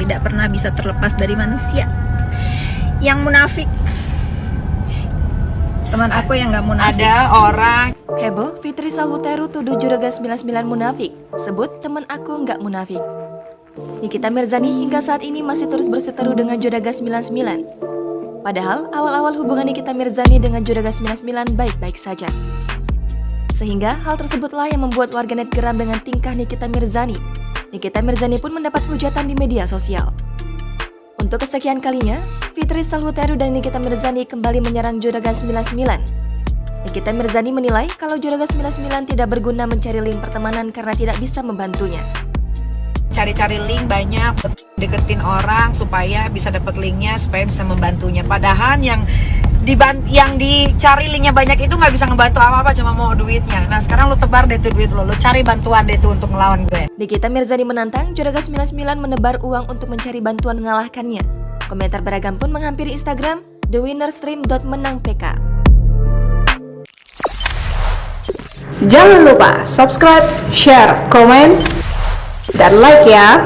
tidak pernah bisa terlepas dari manusia yang munafik. Teman aku yang gak munafik. Ada orang Heboh, Fitri Salhuteru tuduh Juragan 99 munafik. Sebut temen aku nggak munafik. Nikita Mirzani hingga saat ini masih terus berseteru dengan Juragan 99. Padahal awal-awal hubungan Nikita Mirzani dengan Juragan 99 baik-baik saja. Sehingga hal tersebutlah yang membuat warganet geram dengan tingkah Nikita Mirzani. Nikita Mirzani pun mendapat hujatan di media sosial. Untuk kesekian kalinya, Fitri Salhuteru dan Nikita Mirzani kembali menyerang Juragan 99. Nikita Mirzani menilai kalau Juragan 99 tidak berguna mencari link pertemanan karena tidak bisa membantunya. cari-cari link banyak, deketin orang supaya bisa dapat linknya, supaya bisa membantunya. Padahal yang dicari linknya banyak itu nggak bisa ngebantu apa-apa, cuma mau duitnya. Nah sekarang lu tebar deh tuh duit lu cari bantuan deh tuh untuk melawan gue. Nikita Mirzani menantang Juragan 99 menebar uang untuk mencari bantuan mengalahkannya. Komentar beragam pun menghampiri Instagram thewinnerstream.menangpk. Jangan lupa subscribe, share, komen, dan like ya.